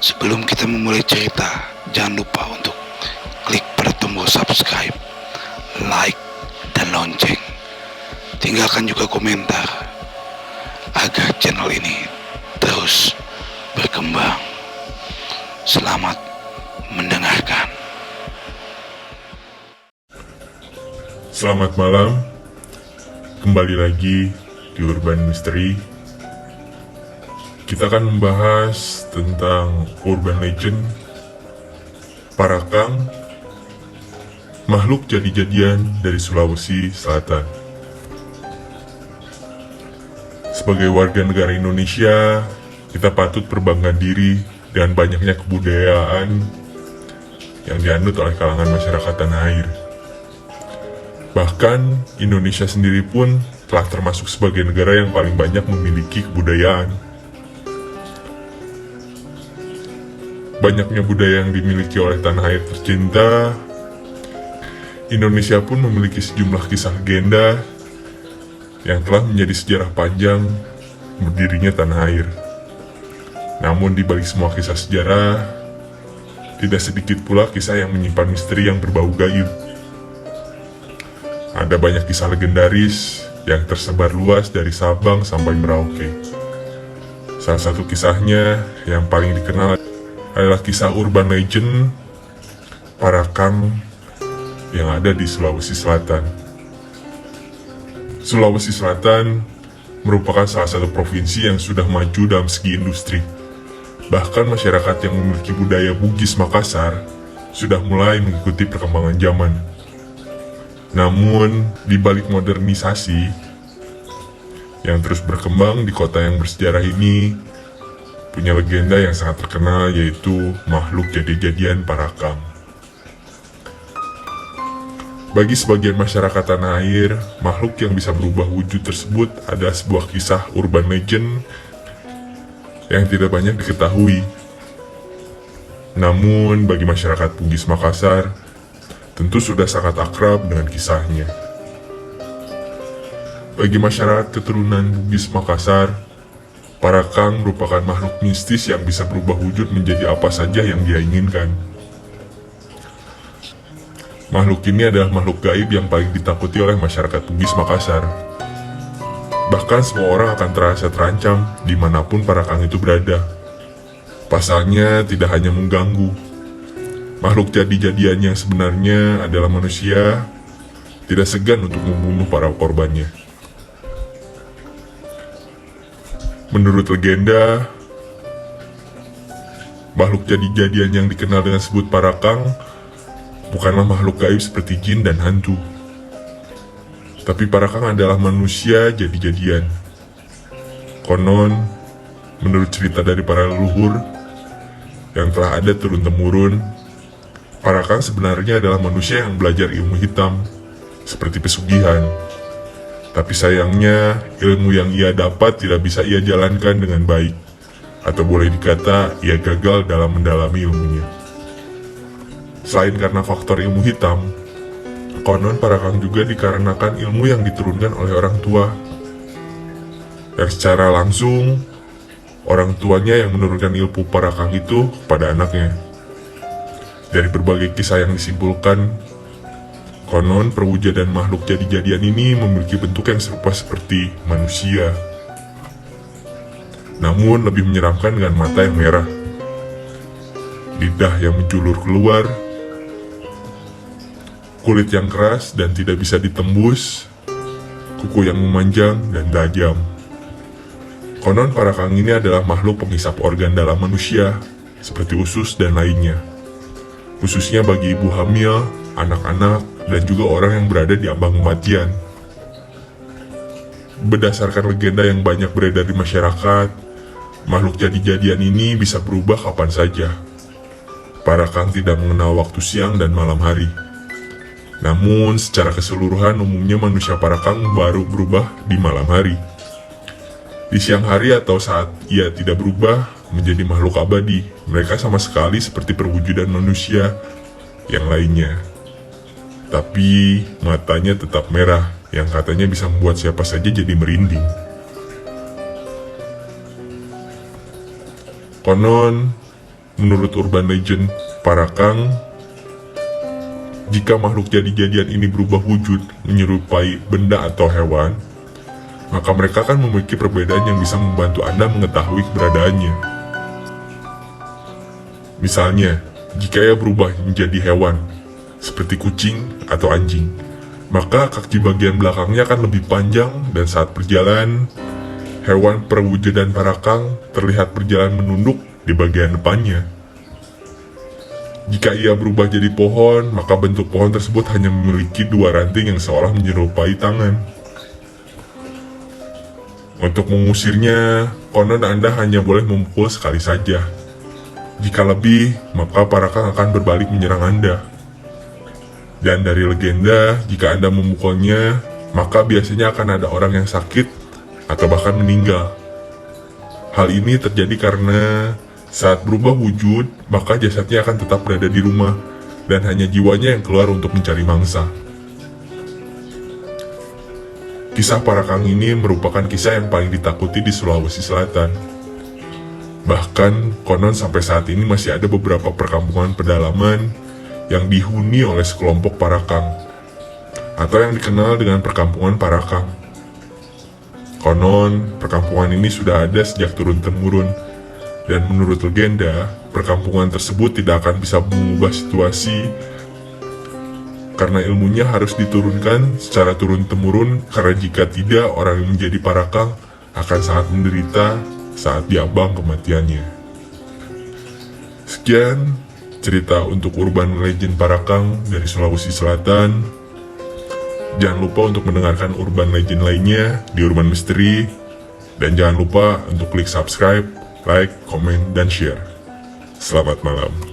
Sebelum kita memulai cerita, jangan lupa untuk klik pada tombol subscribe, like, dan lonceng. Tinggalkan juga komentar agar channel ini terus berkembang. Selamat mendengarkan. Selamat malam, kembali lagi di Urban Mystery. Kita akan membahas tentang urban legend Parakang, makhluk jadi-jadian dari Sulawesi Selatan. Sebagai warga negara Indonesia, kita patut berbangga diri dengan banyaknya kebudayaan yang dianut oleh kalangan masyarakat tanah air. Bahkan Indonesia sendiri pun telah termasuk sebagai negara yang paling banyak memiliki kebudayaan. Banyaknya budaya yang dimiliki oleh tanah air tercinta, Indonesia pun memiliki sejumlah kisah legenda yang telah menjadi sejarah panjang berdirinya tanah air. Namun di balik semua kisah sejarah, tidak sedikit pula kisah yang menyimpan misteri yang berbau gaib. Ada banyak kisah legendaris yang tersebar luas dari Sabang sampai Merauke. Salah satu kisahnya yang paling dikenal adalah kisah urban legend Parakang yang ada di Sulawesi Selatan. Sulawesi Selatan merupakan salah satu provinsi yang sudah maju dalam segi industri. Bahkan masyarakat yang memiliki budaya Bugis Makassar sudah mulai mengikuti perkembangan zaman. Namun, di balik modernisasi yang terus berkembang di kota yang bersejarah ini, punya legenda yang sangat terkenal, yaitu makhluk jadi-jadian Parakang. Bagi sebagian masyarakat tanah air, makhluk yang bisa berubah wujud tersebut adalah sebuah kisah urban legend yang tidak banyak diketahui. Namun, bagi masyarakat Bugis Makassar, tentu sudah sangat akrab dengan kisahnya. Bagi masyarakat keturunan Bugis Makassar, Parakang merupakan makhluk mistis yang bisa berubah wujud menjadi apa saja yang dia inginkan. Makhluk ini adalah makhluk gaib yang paling ditakuti oleh masyarakat Bugis Makassar. Bahkan semua orang akan terasa terancam dimanapun Parakang itu berada. Pasalnya tidak hanya mengganggu. Makhluk jadi-jadian yang sebenarnya adalah manusia, tidak segan untuk membunuh para korbannya. Menurut legenda, makhluk jadi-jadian yang dikenal dengan sebut Parakang bukanlah makhluk gaib seperti jin dan hantu. Tapi Parakang adalah manusia jadi-jadian. Konon, menurut cerita dari para leluhur yang telah ada turun-temurun, Parakang sebenarnya adalah manusia yang belajar ilmu hitam, seperti pesugihan. Tapi sayangnya, ilmu yang ia dapat tidak bisa ia jalankan dengan baik, atau boleh dikata ia gagal dalam mendalami ilmunya. Selain karena faktor ilmu hitam, konon Parakang juga dikarenakan ilmu yang diturunkan oleh orang tua. Dan secara langsung, orang tuanya yang menurunkan ilmu Parakang itu kepada anaknya. Dari berbagai kisah yang disimpulkan, konon perwujudan makhluk jadi-jadian ini memiliki bentuk yang serupa seperti manusia. Namun lebih menyeramkan dengan mata yang merah, lidah yang menjulur keluar, kulit yang keras dan tidak bisa ditembus, kuku yang memanjang dan tajam. Konon Parakang ini adalah makhluk penghisap organ dalam manusia, seperti usus dan lainnya. Khususnya bagi ibu hamil, anak-anak, dan juga orang yang berada di ambang kematian. Berdasarkan legenda yang banyak beredar di masyarakat, makhluk jadi-jadian ini bisa berubah kapan saja. Parakang tidak mengenal waktu siang dan malam hari. Namun, secara keseluruhan umumnya manusia Parakang baru berubah di malam hari. Di siang hari atau saat ia tidak berubah menjadi makhluk abadi, mereka sama sekali seperti perwujudan manusia yang lainnya. Tapi matanya tetap merah, yang katanya bisa membuat siapa saja jadi merinding. Konon, Menurut urban legend Parakang, jika makhluk jadi-jadian ini berubah wujud menyerupai benda atau hewan, maka mereka akan memiliki perbedaan yang bisa membantu Anda mengetahui keberadaannya. Misalnya, jika ia berubah menjadi hewan, seperti kucing atau anjing, maka kaki bagian belakangnya akan lebih panjang dan saat berjalan, hewan perwujudan Parakang terlihat berjalan menunduk di bagian depannya. Jika ia berubah jadi pohon, maka bentuk pohon tersebut hanya memiliki dua ranting yang seolah menyerupai tangan. Untuk mengusirnya, konon Anda hanya boleh memukul sekali saja. Jika lebih, maka Parakang akan berbalik menyerang Anda. Dan dari legenda, jika Anda memukulnya, maka biasanya akan ada orang yang sakit atau bahkan meninggal. Hal ini terjadi karena saat berubah wujud, maka jasadnya akan tetap berada di rumah dan hanya jiwanya yang keluar untuk mencari mangsa. Kisah Parakang ini merupakan kisah yang paling ditakuti di Sulawesi Selatan. Bahkan, konon sampai saat ini masih ada beberapa perkampungan pedalaman yang dihuni oleh sekelompok Parakang, atau yang dikenal dengan perkampungan Parakang. Konon, perkampungan ini sudah ada sejak turun-temurun, dan menurut legenda, perkampungan tersebut tidak akan bisa mengubah situasi karena ilmunya harus diturunkan secara turun-temurun, karena jika tidak, orang yang menjadi Parakang akan sangat menderita saat diambang kematiannya. Sekian cerita untuk urban legend Parakang dari Sulawesi Selatan. Jangan lupa untuk mendengarkan urban legend lainnya di Urban Mystery, dan jangan lupa untuk klik subscribe, like, komen, dan share. Selamat malam.